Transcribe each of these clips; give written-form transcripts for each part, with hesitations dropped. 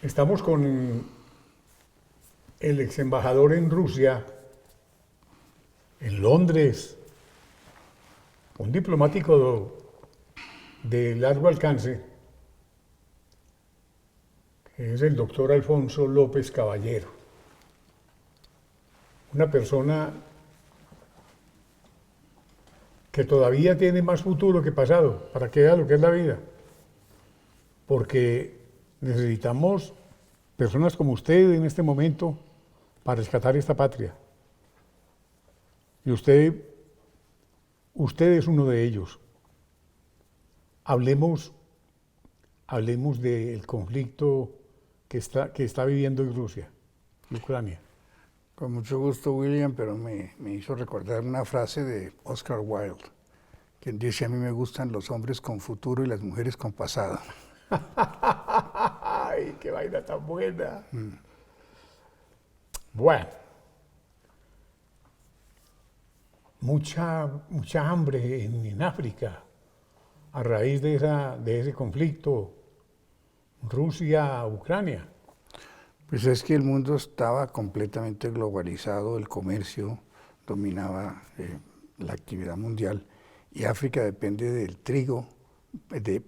Estamos con el ex embajador en Rusia, en Londres, un diplomático de largo alcance, que es el doctor Alfonso López Caballero. Una persona que todavía tiene más futuro que pasado, para que vea lo que es la vida. Porque necesitamos personas como usted en este momento para rescatar esta patria. Y usted es uno de ellos. Hablemos del conflicto que está viviendo en Rusia y Ucrania. Con mucho gusto, William, pero me hizo recordar una frase de Oscar Wilde, quien dice: a mí me gustan los hombres con futuro y las mujeres con pasado. ¡Ay, qué vaina tan buena! Bueno, mucha hambre en África a raíz de ese conflicto Rusia-Ucrania. Pues es que el mundo estaba completamente globalizado, el comercio dominaba la actividad mundial y África depende del trigo,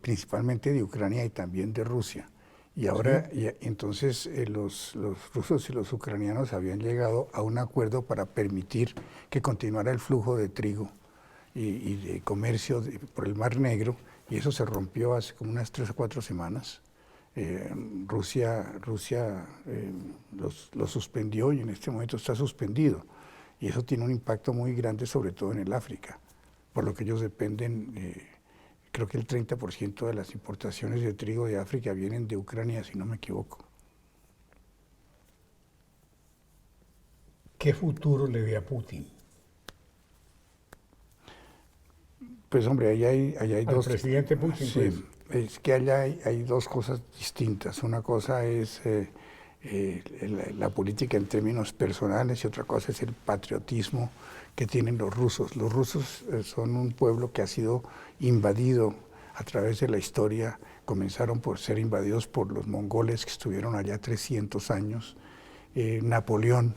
principalmente de Ucrania y también de Rusia. Y ahora, Sí. entonces los rusos y los ucranianos habían llegado a un acuerdo para permitir que continuara el flujo de trigo y de comercio por el Mar Negro, y eso se rompió hace como unas 3 o 4 semanas. Rusia lo suspendió y en este momento está suspendido. Y eso tiene un impacto muy grande, sobre todo en el África, por lo que ellos dependen, creo que el 30% de las importaciones de trigo de África vienen de Ucrania, si no me equivoco. ¿Qué futuro le ve a Putin? Pues hombre, ahí hay Al dos, presidente Putin, sí, pues. es que allá hay dos cosas distintas. Una cosa es la política en términos personales y otra cosa es el patriotismo que tienen los rusos. Los rusos son un pueblo que ha sido invadido a través de la historia. Comenzaron por ser invadidos por los mongoles que estuvieron allá 300 años. Napoleón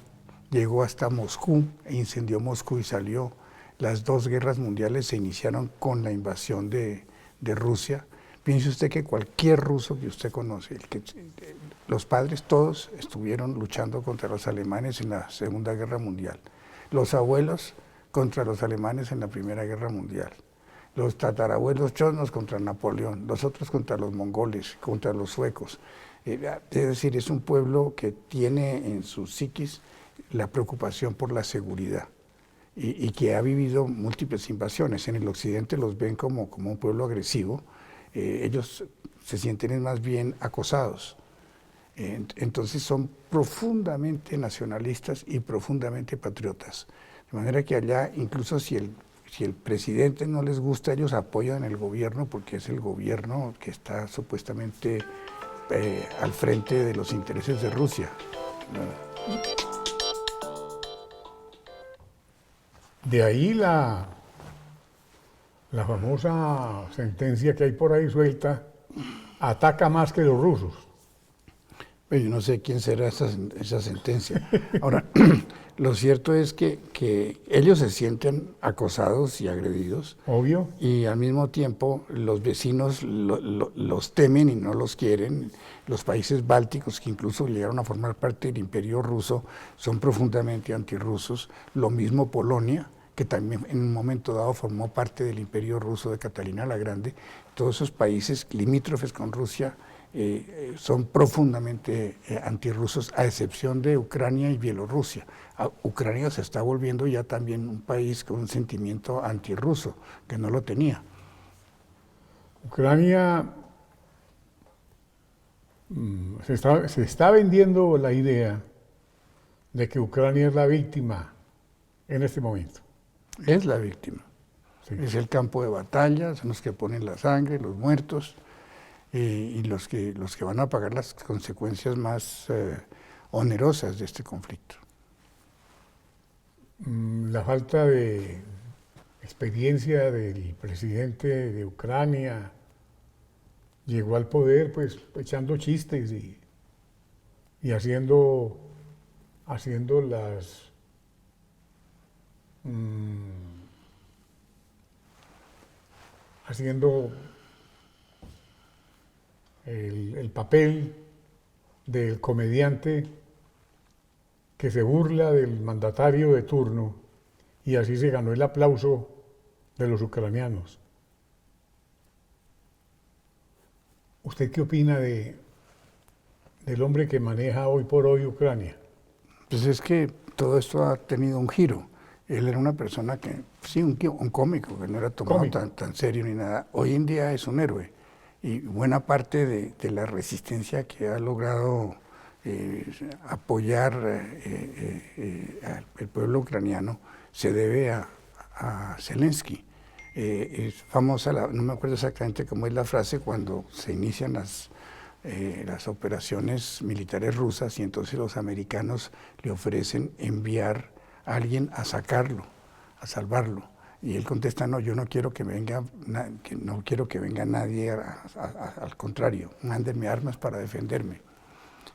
llegó hasta Moscú e incendió Moscú y salió. Las 2 guerras mundiales se iniciaron con la invasión de Rusia. Piense usted que cualquier ruso que usted conoce, los padres todos estuvieron luchando contra los alemanes en la Segunda Guerra Mundial. Los abuelos contra los alemanes en la Primera Guerra Mundial. Los tatarabuelos chosnos contra Napoleón, los otros contra los mongoles, contra los suecos. Es decir, es un pueblo que tiene en su psiquis la preocupación por la seguridad. Y que ha vivido múltiples invasiones. En el occidente los ven como un pueblo agresivo, ellos se sienten más bien acosados. Entonces son profundamente nacionalistas y profundamente patriotas. De manera que allá, incluso si el presidente no les gusta, ellos apoyan el gobierno porque es el gobierno que está supuestamente al frente de los intereses de Rusia. De ahí la famosa sentencia que hay por ahí suelta: ataca más que los rusos. Yo no sé quién será esa sentencia. Ahora, lo cierto es que ellos se sienten acosados y agredidos, Obvio. y al mismo tiempo los vecinos los temen y no los quieren. Los países bálticos, que incluso llegaron a formar parte del Imperio Ruso, son profundamente antirrusos. Lo mismo Polonia, que también en un momento dado formó parte del Imperio Ruso de Catalina la Grande. Todos esos países limítrofes con Rusia son profundamente antirrusos, a excepción de Ucrania y Bielorrusia. Ucrania se está volviendo ya también un país con un sentimiento antirruso, que no lo tenía. Ucrania se está vendiendo la idea de que Ucrania es la víctima en este momento. Es la víctima. Sí. Es el campo de batalla, son los que ponen la sangre, los muertos, y los que van a pagar las consecuencias más onerosas de este conflicto. La falta de experiencia del presidente de Ucrania, llegó al poder pues echando chistes y y haciendo haciendo el papel del comediante que se burla del mandatario de turno y así se ganó el aplauso de los ucranianos. ¿Usted qué opina del hombre que maneja hoy por hoy Ucrania? Pues es que todo esto ha tenido un giro. Él era una persona que, sí, un cómico, que no era tomado tan serio ni nada. Hoy en día es un héroe. Y buena parte de la resistencia que ha logrado apoyar el pueblo ucraniano se debe a Zelensky. Es famosa, no me acuerdo exactamente cómo es la frase, cuando se inician las operaciones militares rusas y entonces los americanos le ofrecen enviar a alguien a sacarlo, a salvarlo. Y él contesta, no, yo no quiero que venga, no quiero que venga nadie, al contrario, mándenme armas para defenderme.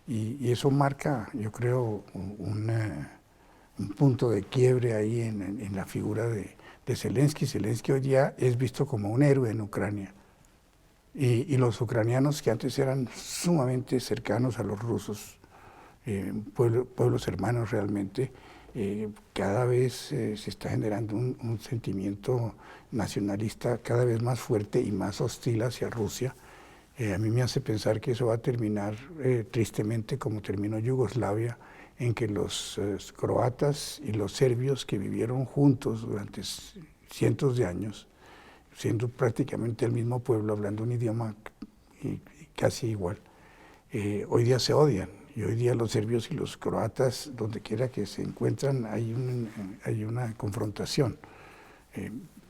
Y eso marca, yo creo, un punto de quiebre ahí en la figura de Zelensky. Zelensky hoy día es visto como un héroe en Ucrania. Y los ucranianos, que antes eran sumamente cercanos a los rusos, pueblos hermanos realmente, cada vez se está generando un sentimiento nacionalista cada vez más fuerte y más hostil hacia Rusia. A mí me hace pensar que eso va a terminar tristemente como terminó Yugoslavia, en que los croatas y los serbios que vivieron juntos durante cientos de años, siendo prácticamente el mismo pueblo, hablando un idioma casi igual, hoy día se odian. Y hoy día los serbios y los croatas, donde quiera que se encuentran, hay una confrontación.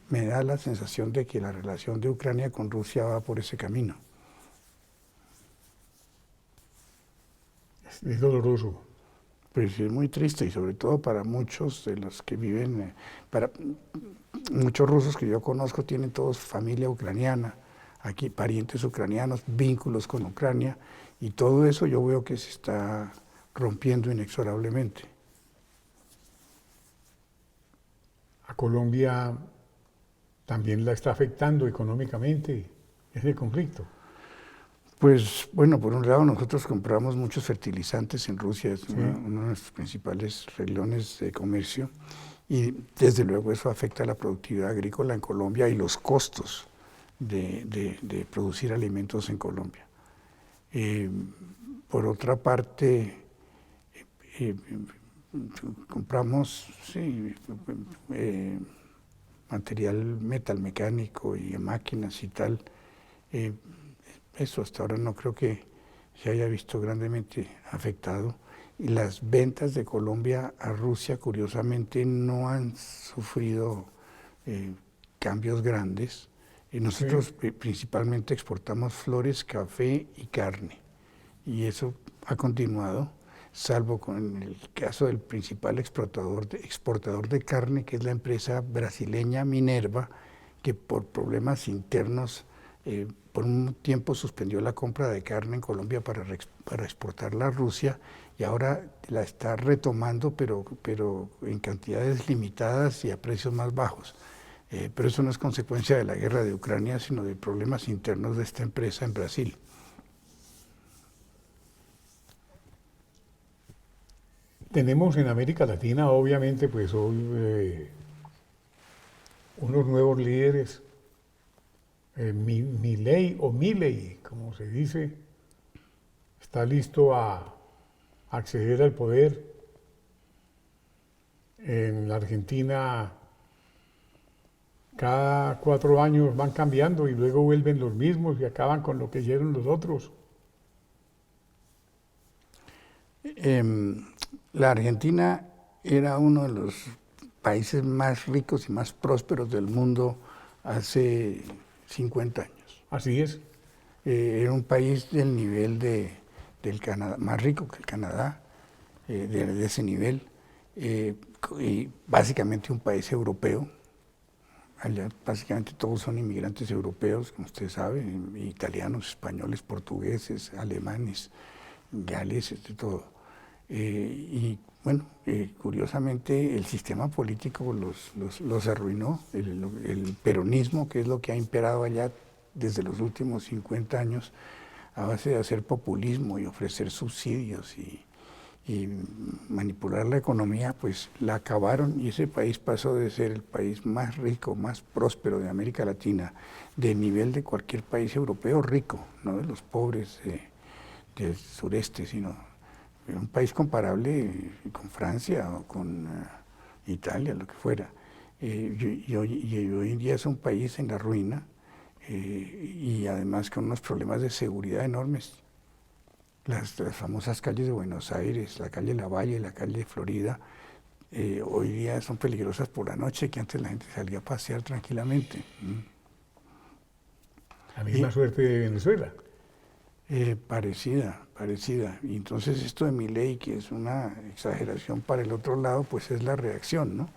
Me da la sensación de que la relación de Ucrania con Rusia va por ese camino. Es doloroso. Pues es muy triste y sobre todo para muchos de los que viven, para muchos rusos que yo conozco tienen todos familia ucraniana, aquí parientes ucranianos, vínculos con Ucrania, y todo eso yo veo que se está rompiendo inexorablemente. A Colombia también la está afectando económicamente ese conflicto. Pues bueno, por un lado nosotros compramos muchos fertilizantes en Rusia, es uno de nuestros principales reglones de comercio, y desde luego eso afecta a la productividad agrícola en Colombia y los costos de producir alimentos en Colombia. Por otra parte, compramos material metalmecánico y máquinas y tal. Eso hasta ahora no creo que se haya visto grandemente afectado. Y las ventas de Colombia a Rusia, curiosamente, no han sufrido cambios grandes. Y nosotros principalmente exportamos flores, café y carne. Y eso ha continuado, salvo con el caso del principal exportador de carne, que es la empresa brasileña Minerva, que por problemas internos por un tiempo suspendió la compra de carne en Colombia para exportarla a Rusia y ahora la está retomando, pero en cantidades limitadas y a precios más bajos. Pero eso no es consecuencia de la guerra de Ucrania, sino de problemas internos de esta empresa en Brasil. Tenemos en América Latina, obviamente, pues hoy unos nuevos líderes. Milei, como se dice, está listo a acceder al poder. En la Argentina, cada 4 años van cambiando y luego vuelven los mismos y acaban con lo que hicieron los otros. La Argentina era uno de los países más ricos y más prósperos del mundo hace 50 años. Así es. Era un país del nivel del Canadá, más rico que el Canadá, de ese nivel, y básicamente un país europeo. Allá básicamente todos son inmigrantes europeos, como usted sabe, italianos, españoles, portugueses, alemanes, Gales, de todo. Y bueno, curiosamente el sistema político los arruinó, el peronismo, que es lo que ha imperado allá desde los últimos 50 años, a base de hacer populismo y ofrecer subsidios y manipular la economía, pues la acabaron y ese país pasó de ser el país más rico, más próspero de América Latina, de nivel de cualquier país europeo rico, no de los pobres del sureste, sino un país comparable con Francia o con Italia, lo que fuera. Y hoy en día es un país en la ruina y además con unos problemas de seguridad enormes. Las famosas calles de Buenos Aires, la calle Lavalle, la calle Florida, hoy día son peligrosas por la noche, que antes la gente salía a pasear tranquilamente. La misma suerte de Venezuela. Parecida. Y entonces esto de Milei, que es una exageración para el otro lado, pues es la reacción, ¿no?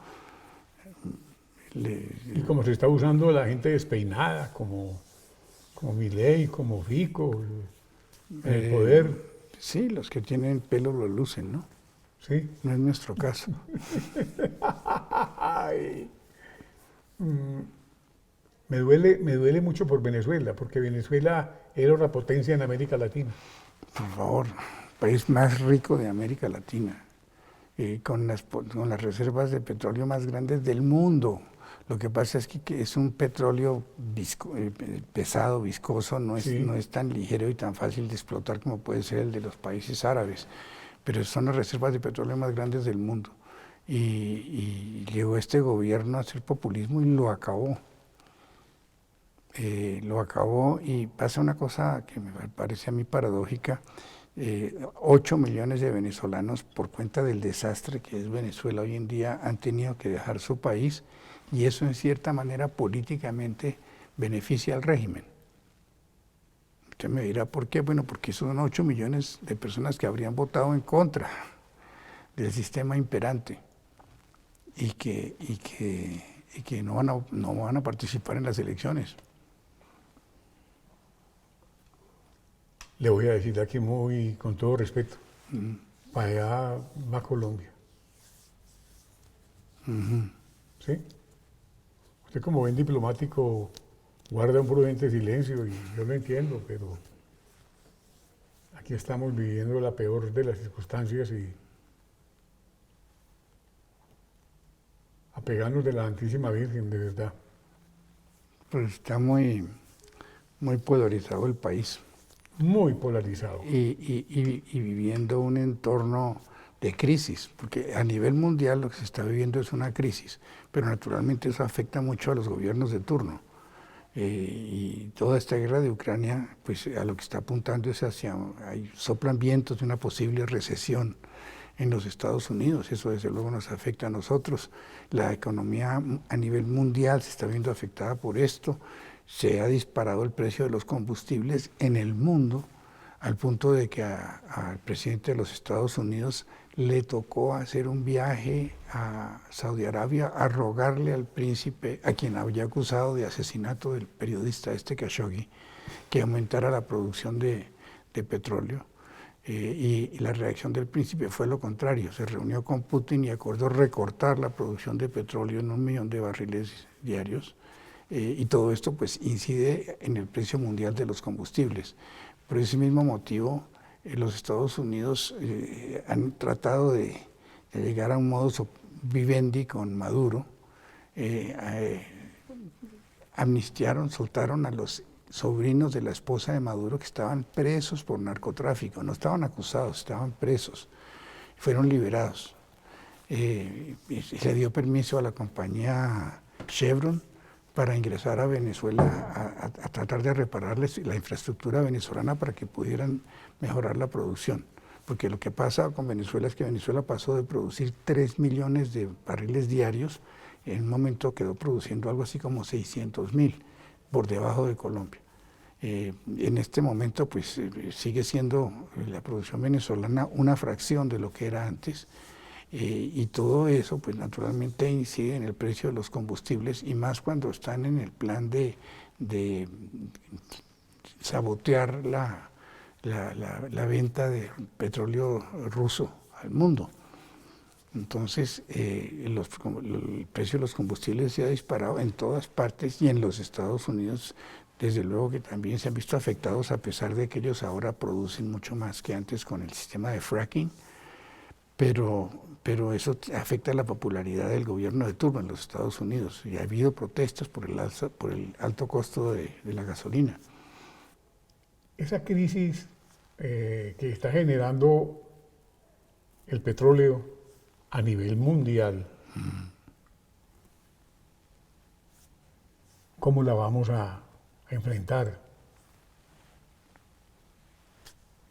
Y como se está usando la gente despeinada, como Milei, como Fico, en el poder. Sí, los que tienen pelo lo lucen, ¿no? Sí. No es nuestro caso. Ay. Me duele mucho por Venezuela, porque Venezuela era una potencia en América Latina. Por favor, país más rico de América Latina, con las reservas de petróleo más grandes del mundo. Lo que pasa es que es un petróleo pesado, viscoso, no es tan ligero y tan fácil de explotar como puede ser el de los países árabes, pero son las reservas de petróleo más grandes del mundo. Y llegó este gobierno a hacer populismo y lo acabó. Y pasa una cosa que me parece a mí paradójica. 8 millones de venezolanos, por cuenta del desastre que es Venezuela hoy en día, han tenido que dejar su país y eso en cierta manera políticamente beneficia al régimen. Usted me dirá, ¿por qué? Bueno, porque son 8 millones de personas que habrían votado en contra del sistema imperante y que no van a participar en las elecciones. Le voy a decir aquí con todo respeto, para allá va Colombia. ¿Sí? Usted como buen diplomático guarda un prudente silencio y yo lo entiendo, pero aquí estamos viviendo la peor de las circunstancias y apegarnos de la Santísima Virgen, de verdad. Pues está muy polarizado el país. Muy polarizado. Y viviendo un entorno de crisis, porque a nivel mundial lo que se está viviendo es una crisis, pero naturalmente eso afecta mucho a los gobiernos de turno. Y toda esta guerra de Ucrania, pues a lo que está apuntando es soplan vientos de una posible recesión en los Estados Unidos. Eso desde luego nos afecta a nosotros. La economía a nivel mundial se está viendo afectada por esto. Se ha disparado el precio de los combustibles en el mundo al punto de que al presidente de los Estados Unidos le tocó hacer un viaje a Saudi Arabia a rogarle al príncipe, a quien había acusado de asesinato del periodista Khashoggi, que aumentara la producción de petróleo. Y la reacción del príncipe fue lo contrario, se reunió con Putin y acordó recortar la producción de petróleo en 1 millón de barriles diarios. Y todo esto pues incide en el precio mundial de los combustibles. Por ese mismo motivo, los Estados Unidos han tratado de llegar a un modus vivendi con Maduro. Amnistiaron, soltaron a los sobrinos de la esposa de Maduro que estaban presos por narcotráfico. No estaban acusados, estaban presos. Fueron liberados. Se dio permiso a la compañía Chevron para ingresar a Venezuela a tratar de repararles la infraestructura venezolana para que pudieran mejorar la producción. Porque lo que pasa con Venezuela es que Venezuela pasó de producir 3 millones de barriles diarios, en un momento quedó produciendo algo así como 600.000, por debajo de Colombia. En este momento pues sigue siendo la producción venezolana una fracción de lo que era antes. Y todo eso, pues naturalmente incide en el precio de los combustibles y más cuando están en el plan de sabotear la venta de petróleo ruso al mundo. Entonces, el precio de los combustibles se ha disparado en todas partes y en los Estados Unidos, desde luego que también se han visto afectados, a pesar de que ellos ahora producen mucho más que antes con el sistema de fracking, pero eso afecta la popularidad del gobierno de turno en los Estados Unidos y ha habido protestas por el alto costo de la gasolina. Esa crisis que está generando el petróleo a nivel mundial, ¿cómo la vamos a enfrentar?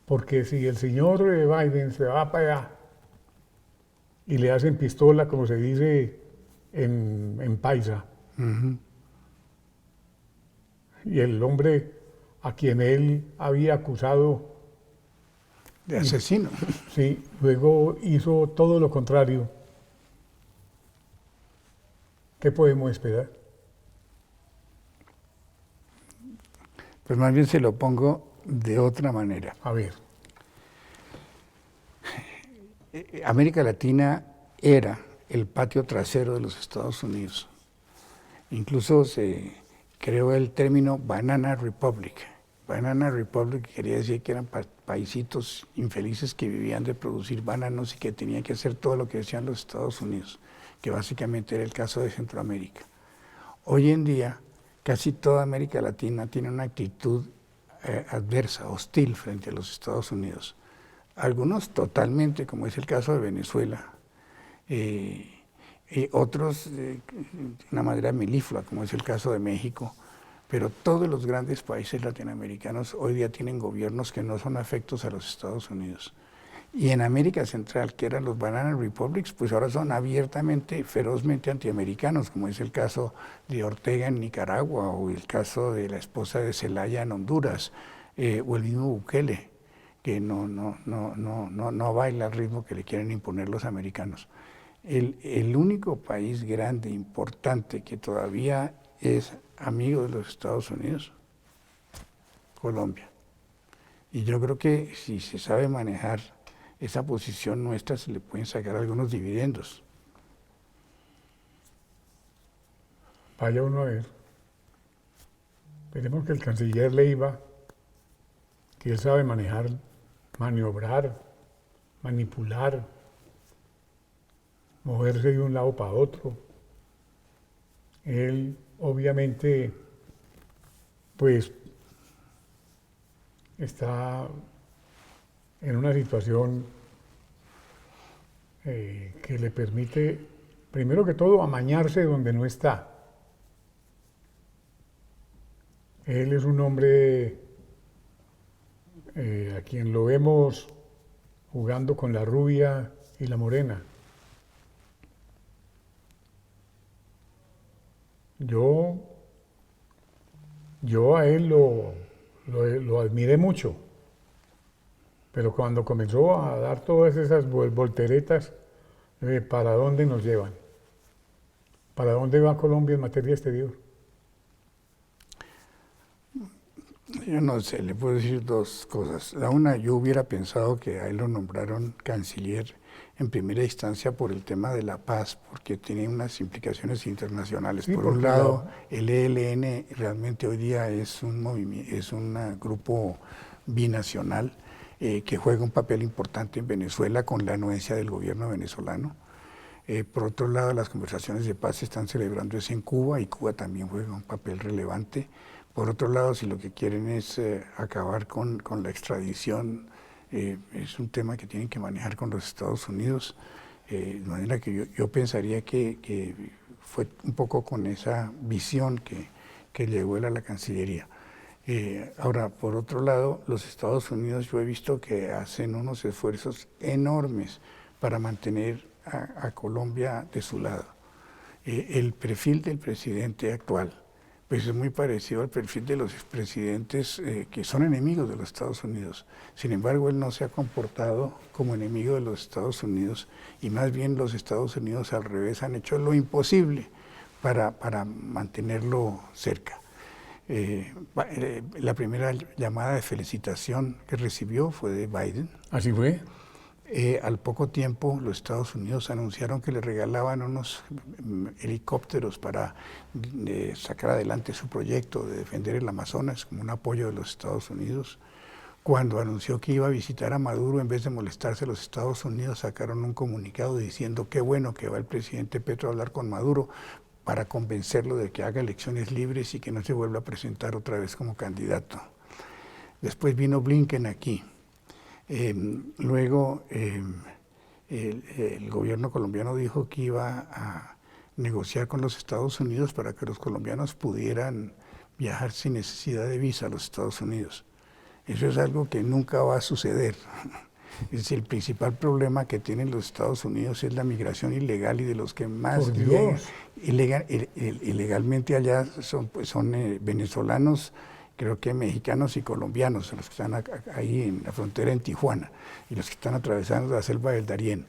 Porque si el señor Biden se va para allá y le hacen pistola, como se dice en paisa, y el hombre a quien él había acusado de asesino. Sí, luego hizo todo lo contrario. ¿Qué podemos esperar? Pues más bien se lo pongo de otra manera. A ver. América Latina era el patio trasero de los Estados Unidos. Incluso se creó el término Banana Republic. Banana Republic quería decir que eran paisitos infelices que vivían de producir bananos y que tenían que hacer todo lo que decían los Estados Unidos, que básicamente era el caso de Centroamérica. Hoy en día, casi toda América Latina tiene una actitud adversa, hostil frente a los Estados Unidos. Algunos totalmente, como es el caso de Venezuela, otros de una manera melíflua, como es el caso de México. Pero todos los grandes países latinoamericanos hoy día tienen gobiernos que no son afectos a los Estados Unidos. Y en América Central, que eran los Banana Republics, pues ahora son abiertamente, ferozmente antiamericanos, como es el caso de Ortega en Nicaragua, o el caso de la esposa de Zelaya en Honduras, o el mismo Bukele, que no baila al ritmo que le quieren imponer los americanos. El único país grande, importante, que todavía es amigo de los Estados Unidos, Colombia. Y yo creo que si se sabe manejar esa posición nuestra, se le pueden sacar algunos dividendos. Vaya uno a ver. Esperemos que el canciller Leiva, que él sabe manejar, maniobrar, manipular, moverse de un lado para otro. Él obviamente pues está en una situación que le permite, primero que todo, amañarse donde no está. Él es un hombre a quien lo vemos jugando con la rubia y la morena. Yo a él lo admiré mucho, pero cuando comenzó a dar todas esas volteretas, ¿para dónde nos llevan? ¿Para dónde va Colombia en materia exterior? Yo no sé, le puedo decir dos cosas. La una, yo hubiera pensado que a él lo nombraron canciller en primera instancia por el tema de la paz, porque tiene unas implicaciones internacionales. Sí, por un lado, el ELN realmente hoy día es un grupo binacional que juega un papel importante en Venezuela con la anuencia del gobierno venezolano. Por otro lado, las conversaciones de paz se están celebrando en Cuba y Cuba también juega un papel relevante. Por otro lado, si lo que quieren es acabar con la extradición, es un tema que tienen que manejar con los Estados Unidos, de manera que yo pensaría que fue un poco con esa visión que llegó él a la Cancillería. Ahora, por otro lado, los Estados Unidos yo he visto que hacen unos esfuerzos enormes para mantener a Colombia de su lado. El perfil del presidente actual pues es muy parecido al perfil de los expresidentes que son enemigos de los Estados Unidos. Sin embargo, él no se ha comportado como enemigo de los Estados Unidos y más bien los Estados Unidos al revés han hecho lo imposible para mantenerlo cerca. La primera llamada de felicitación que recibió fue de Biden. ¿Así fue? Al poco tiempo los Estados Unidos anunciaron que le regalaban unos helicópteros para sacar adelante su proyecto de defender el Amazonas como un apoyo de los Estados Unidos. Cuando anunció que iba a visitar a Maduro, en vez de molestarse los Estados Unidos, sacaron un comunicado diciendo qué bueno que va el presidente Petro a hablar con Maduro para convencerlo de que haga elecciones libres y que no se vuelva a presentar otra vez como candidato. Después vino Blinken aquí. Luego el gobierno colombiano dijo que iba a negociar con los Estados Unidos para que los colombianos pudieran viajar sin necesidad de visa a los Estados Unidos. Eso es algo que nunca va a suceder. Es decir, el principal problema que tienen los Estados Unidos es la migración ilegal, y de los que más ilegalmente allá son venezolanos, creo que mexicanos y colombianos, los que están ahí en la frontera en Tijuana, y los que están atravesando la selva del Darién.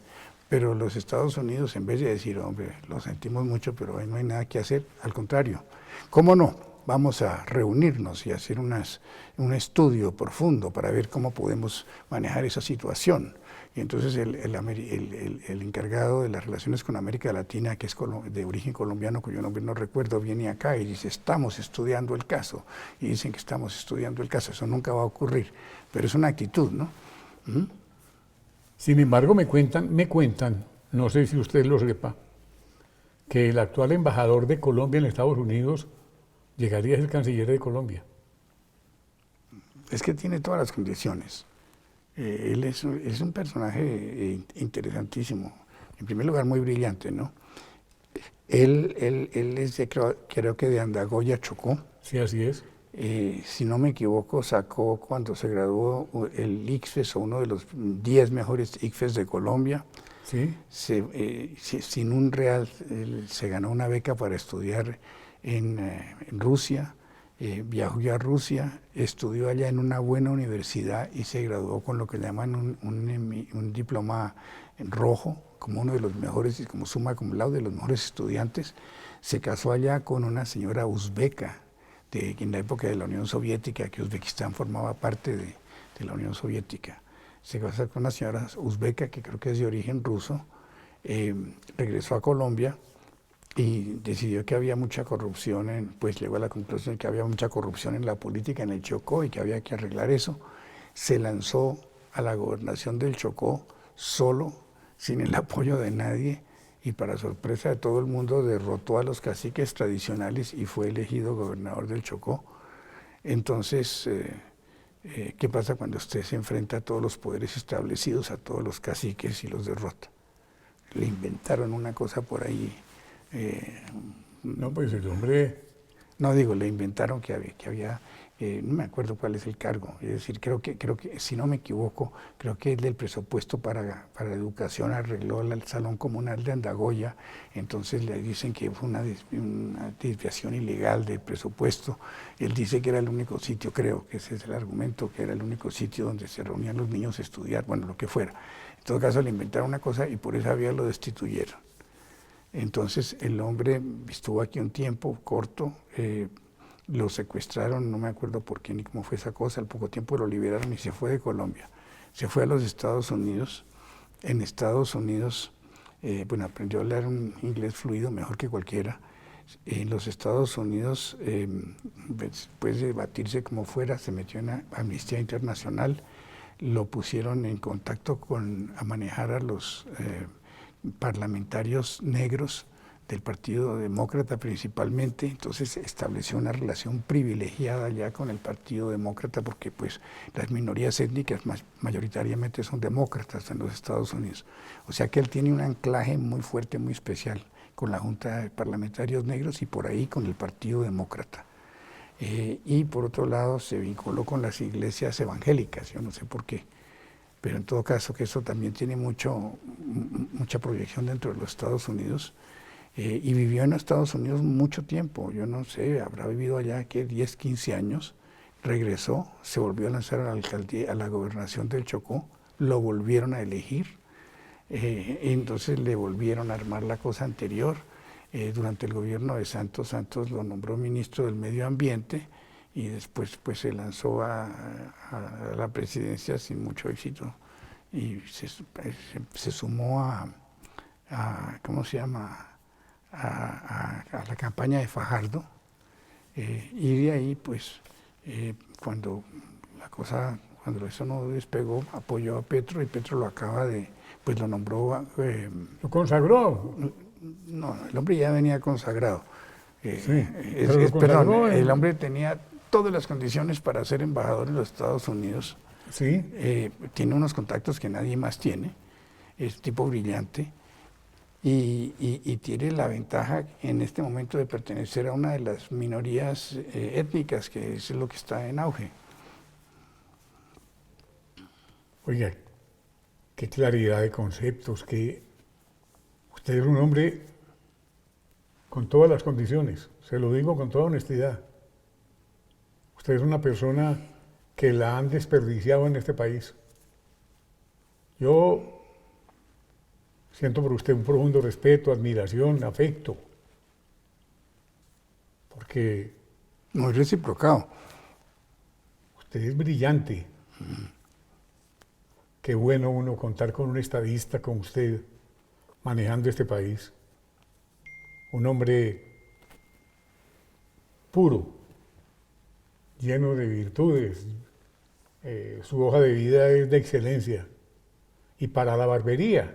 Pero los Estados Unidos, en vez de decir, hombre, lo sentimos mucho, pero ahí no hay nada que hacer, al contrario. ¿Cómo no? Vamos a reunirnos y hacer un estudio profundo para ver cómo podemos manejar esa situación. Y entonces el encargado de las relaciones con América Latina, que es de origen colombiano, cuyo nombre no recuerdo, viene acá y dice, estamos estudiando el caso. Y dicen que estamos estudiando el caso. Eso nunca va a ocurrir, pero es una actitud, ¿no? ¿Mm? Sin embargo, me cuentan, no sé si usted lo sepa, que el actual embajador de Colombia en Estados Unidos llegaría a ser canciller de Colombia. Es que tiene todas las condiciones. Él es un personaje interesantísimo. En primer lugar, muy brillante, ¿no? Él es creo que de Andagoya, Chocó. Sí, así es. Si no me equivoco, sacó cuando se graduó el ICFES, o uno de los 10 mejores ICFES de Colombia. Sí. Sin un real, se ganó una beca para estudiar en Rusia. Viajó a Rusia, estudió allá en una buena universidad y se graduó con lo que llaman un diploma rojo, como uno de los mejores, como summa cum laude de los mejores estudiantes. Se casó allá con una señora uzbeca, en la época de la Unión Soviética, que Uzbekistán formaba parte de la Unión Soviética. Se casó con una señora uzbeca que creo que es de origen ruso, regresó a Colombia y decidió que había mucha corrupción, pues llegó a la conclusión de que había mucha corrupción en la política en el Chocó y que había que arreglar eso. Se lanzó a la gobernación del Chocó solo, sin el apoyo de nadie, y para sorpresa de todo el mundo derrotó a los caciques tradicionales y fue elegido gobernador del Chocó. Entonces, ¿qué pasa cuando usted se enfrenta a todos los poderes establecidos, a todos los caciques, y los derrota? Le inventaron una cosa por ahí. No, pues el hombre... No, digo, le inventaron que había no me acuerdo cuál es el cargo, es decir, creo que, si no me equivoco, creo que el del presupuesto para educación arregló el Salón Comunal de Andagoya, entonces le dicen que fue una desviación ilegal del presupuesto. Él dice que era el único sitio, creo que ese es el argumento, que era el único sitio donde se reunían los niños a estudiar, bueno, lo que fuera. En todo caso le inventaron una cosa y por esa vía lo destituyeron. Entonces el hombre estuvo aquí un tiempo corto, lo secuestraron, no me acuerdo por qué ni cómo fue esa cosa, al poco tiempo lo liberaron y se fue de Colombia. Se fue a los Estados Unidos. En Estados Unidos, bueno, aprendió a hablar un inglés fluido, mejor que cualquiera. En los Estados Unidos, después de batirse como fuera, se metió en Amnistía Internacional, lo pusieron en contacto a manejar a los parlamentarios negros del Partido Demócrata principalmente, entonces estableció una relación privilegiada ya con el Partido Demócrata, porque pues las minorías étnicas mayoritariamente son demócratas en los Estados Unidos. O sea que él tiene un anclaje muy fuerte, muy especial con la Junta de Parlamentarios Negros y por ahí con el Partido Demócrata. Y por otro lado se vinculó con las iglesias evangélicas, yo no sé por qué, pero en todo caso que eso también tiene mucha proyección dentro de los Estados Unidos. Y vivió en Estados Unidos mucho tiempo, yo no sé, habrá vivido allá que 10, 15 años, regresó, se volvió a lanzar a la alcaldía, a la gobernación del Chocó, lo volvieron a elegir, entonces le volvieron a armar la cosa anterior. Durante el gobierno de Santos lo nombró ministro del Medio Ambiente y después pues se lanzó a la presidencia sin mucho éxito y se sumó ¿cómo se llama? A la campaña de Fajardo, y de ahí pues cuando eso no despegó, apoyó a Petro y Petro lo acaba de, pues lo nombró. ¿Lo consagró? No, el hombre ya venía consagrado. Sí, Perdón, el hombre tenía todas las condiciones para ser embajador en los Estados Unidos. Sí. Tiene unos contactos que nadie más tiene, es tipo brillante. Y tiene la ventaja en este momento de pertenecer a una de las minorías étnicas, que es lo que está en auge. Oiga, qué claridad de conceptos, que usted es un hombre con todas las condiciones, se lo digo con toda honestidad. Usted es una persona que la han desperdiciado en este país. Yo siento por usted un profundo respeto, admiración, afecto, porque No es reciprocado. usted es brillante. Qué bueno uno contar con un estadista como usted manejando este país. Un hombre puro, lleno de virtudes. Su hoja de vida es de excelencia. Y para la barbería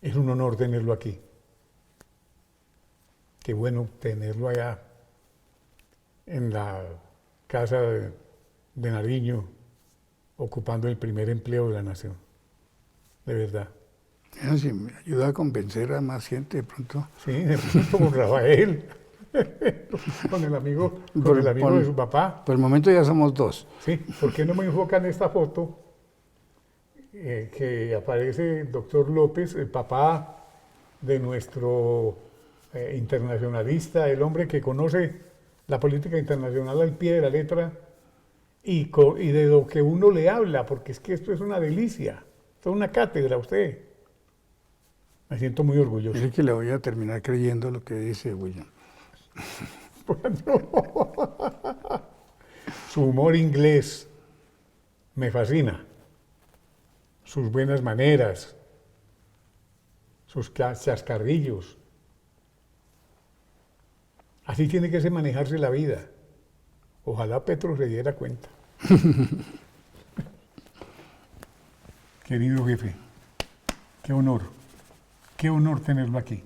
es un honor tenerlo aquí. Qué bueno tenerlo allá en la casa de Nariño, ocupando el primer empleo de la nación. De verdad. Si me ayuda a convencer a más gente de pronto. Sí, de pronto con Rafael, con el amigo de su papá. Por el momento ya somos dos. Sí, ¿por qué no me enfocan esta foto que aparece el doctor López, el papá de nuestro internacionalista, el hombre que conoce la política internacional al pie de la letra y de lo que uno le habla, porque es que esto es una delicia, esto es una cátedra usted. Me siento muy orgulloso. Mire que le voy a terminar creyendo lo que dice William. Su humor inglés me fascina. Sus buenas maneras, sus chascarrillos. Así tiene que manejarse la vida. Ojalá Petro se diera cuenta. Querido jefe, qué honor tenerlo aquí.